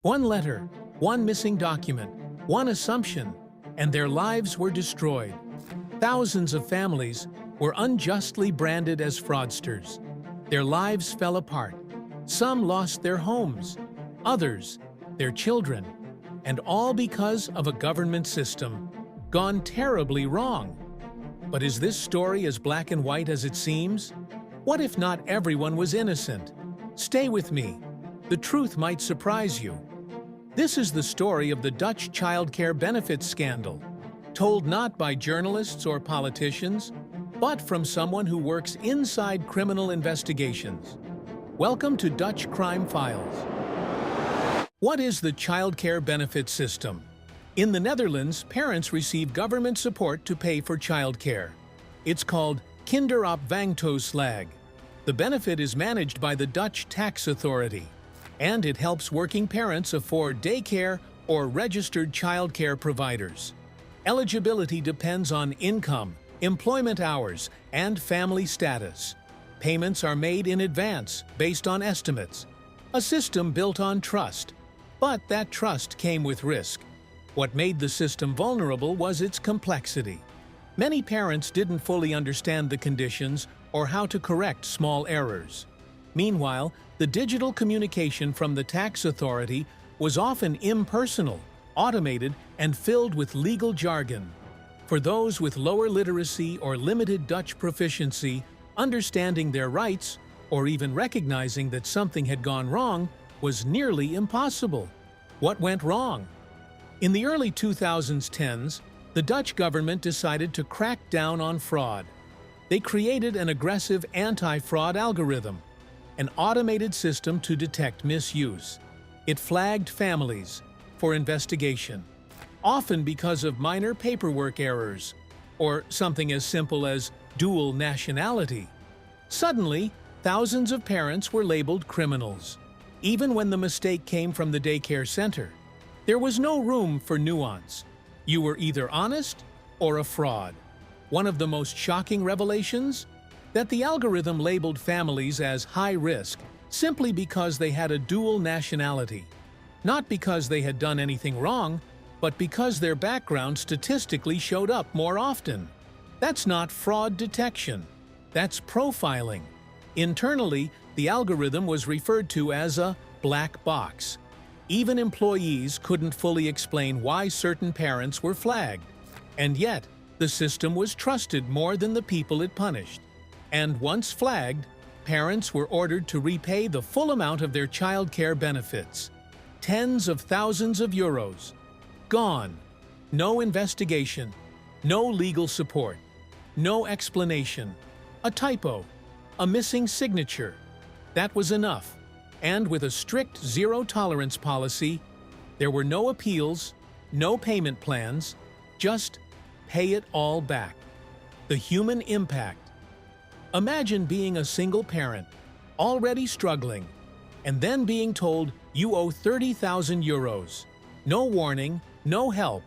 One letter, one missing document, one assumption, and their lives were destroyed. Thousands of families were unjustly branded as fraudsters. Their lives fell apart. Some lost their homes, others, their children, and all because of a government system gone terribly wrong. But is this story as black and white as it seems? What if not everyone was innocent? Stay with me. The truth might surprise you. This is the story of the Dutch childcare benefits scandal, told not by journalists or politicians, but from someone who works inside criminal investigations. Welcome to Dutch Crime Files. What is the childcare benefit system? In the Netherlands, parents receive government support to pay for childcare. It's called kinderopvangtoeslag. The benefit is managed by the Dutch tax authority, and it helps working parents afford daycare or registered childcare providers. Eligibility depends on income, employment hours, and family status. Payments are made in advance based on estimates. A system built on trust. But that trust came with risk. What made the system vulnerable was its complexity. Many parents didn't fully understand the conditions or how to correct small errors. Meanwhile, the digital communication from the tax authority was often impersonal, automated, and filled with legal jargon. For those with lower literacy or limited Dutch proficiency, understanding their rights, or even recognizing that something had gone wrong, was nearly impossible. What went wrong? In the early 2010s, the Dutch government decided to crack down on fraud. They created an aggressive anti-fraud algorithm, an automated system to detect misuse. It flagged families for investigation, often because of minor paperwork errors or something as simple as dual nationality. Suddenly, thousands of parents were labeled criminals, even when the mistake came from the daycare center. There was no room for nuance. You were either honest or a fraud. One of the most shocking revelations? That the algorithm labeled families as high risk simply because they had a dual nationality. Not because they had done anything wrong, but because their background statistically showed up more often. That's not fraud detection. That's profiling. Internally, the algorithm was referred to as a black box. Even employees couldn't fully explain why certain parents were flagged. And yet, the system was trusted more than the people it punished. And once flagged, parents were ordered to repay the full amount of their childcare benefits. Tens of thousands of euros. Gone. No investigation. No legal support. No explanation. A typo. A missing signature. That was enough. And with a strict zero-tolerance policy, there were no appeals, no payment plans, just pay it all back. The human impact. Imagine being a single parent, already struggling, and then being told you owe 30,000 euros. No warning, no help.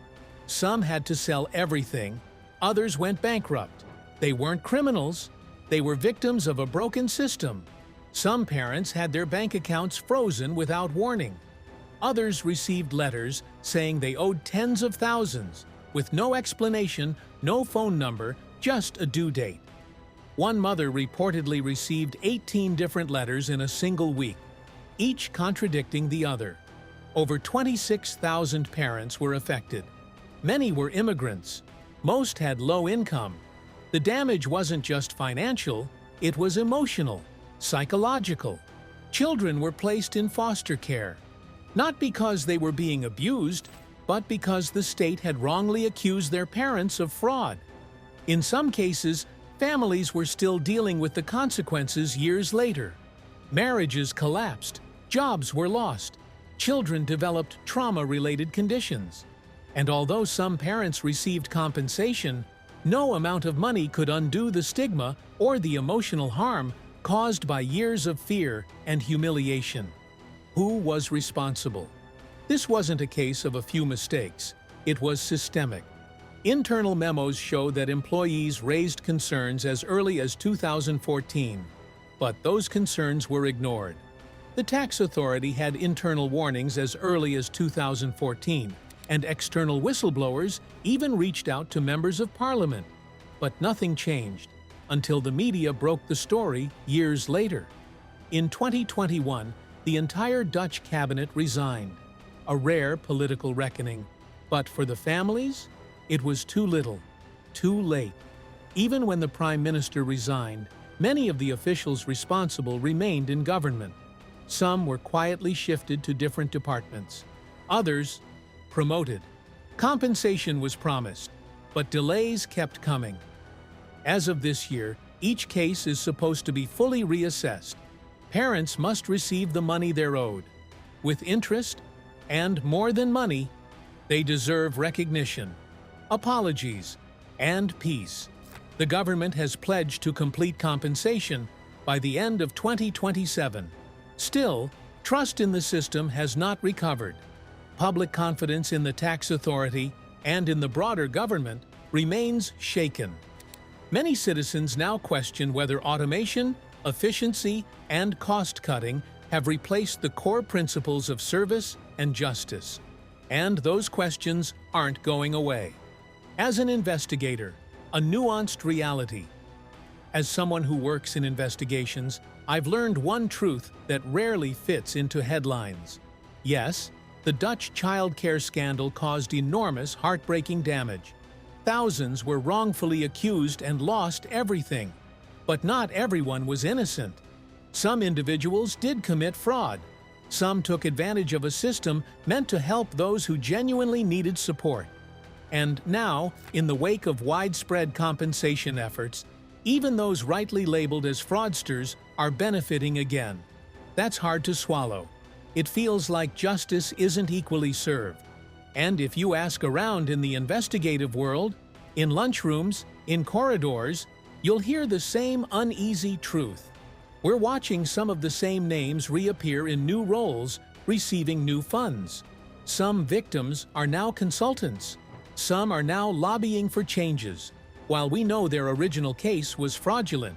Some had to sell everything, others went bankrupt. They weren't criminals, they were victims of a broken system. Some parents had their bank accounts frozen without warning. Others received letters saying they owed tens of thousands, with no explanation, no phone number, just a due date. One mother reportedly received 18 different letters in a single week, each contradicting the other. Over 26,000 parents were affected. Many were immigrants. Most had low income. The damage wasn't just financial, it was emotional, psychological. Children were placed in foster care, not because they were being abused, but because the state had wrongly accused their parents of fraud. In some cases, families were still dealing with the consequences years later. Marriages collapsed, jobs were lost, children developed trauma-related conditions. And although some parents received compensation, no amount of money could undo the stigma or the emotional harm caused by years of fear and humiliation. Who was responsible? This wasn't a case of a few mistakes. It was systemic. Internal memos show that employees raised concerns as early as 2014, but those concerns were ignored. The tax authority had internal warnings as early as 2014, and external whistleblowers even reached out to members of parliament. But nothing changed until the media broke the story years later. In 2021, the entire Dutch cabinet resigned, a rare political reckoning. But for the families, it was too little, too late. Even when the Prime Minister resigned, many of the officials responsible remained in government. Some were quietly shifted to different departments. Others, promoted. Compensation was promised, but delays kept coming. As of this year, each case is supposed to be fully reassessed. Parents must receive the money they're owed. With interest, and more than money, they deserve recognition, apologies, and peace. The government has pledged to complete compensation by the end of 2027. Still, trust in the system has not recovered. Public confidence in the tax authority and in the broader government remains shaken. Many citizens now question whether automation, efficiency, and cost-cutting have replaced the core principles of service and justice. And those questions aren't going away. As an investigator, a nuanced reality. As someone who works in investigations, I've learned one truth that rarely fits into headlines. Yes, the Dutch childcare scandal caused enormous, heartbreaking damage. Thousands were wrongfully accused and lost everything. But not everyone was innocent. Some individuals did commit fraud. Some took advantage of a system meant to help those who genuinely needed support. And now, in the wake of widespread compensation efforts, even those rightly labeled as fraudsters are benefiting again. That's hard to swallow. It feels like justice isn't equally served. And if you ask around in the investigative world, in lunchrooms, in corridors, you'll hear the same uneasy truth. We're watching some of the same names reappear in new roles, receiving new funds. Some victims are now consultants. Some are now lobbying for changes, while we know their original case was fraudulent.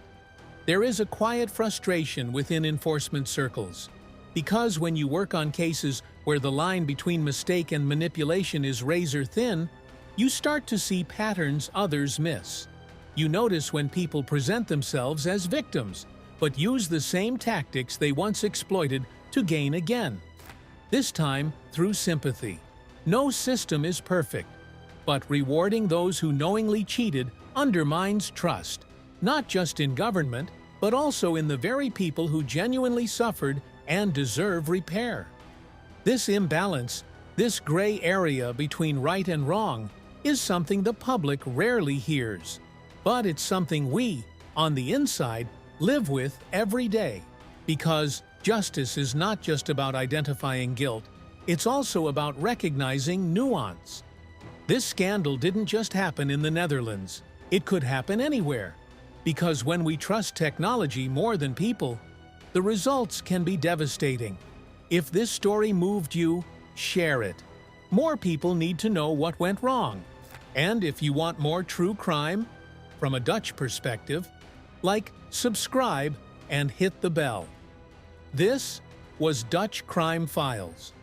There is a quiet frustration within enforcement circles. Because when you work on cases where the line between mistake and manipulation is razor thin, you start to see patterns others miss. You notice when people present themselves as victims, but use the same tactics they once exploited to gain again. This time through sympathy. No system is perfect, but rewarding those who knowingly cheated undermines trust, not just in government, but also in the very people who genuinely suffered and deserve repair. This imbalance, this gray area between right and wrong, is something the public rarely hears. But it's something we, on the inside, live with every day. Because justice is not just about identifying guilt, it's also about recognizing nuance. This scandal didn't just happen in the Netherlands. It could happen anywhere. Because when we trust technology more than people, the results can be devastating. If this story moved you, share it. More people need to know what went wrong. And if you want more true crime, from a Dutch perspective, like, subscribe, and hit the bell. This was Dutch Crime Files.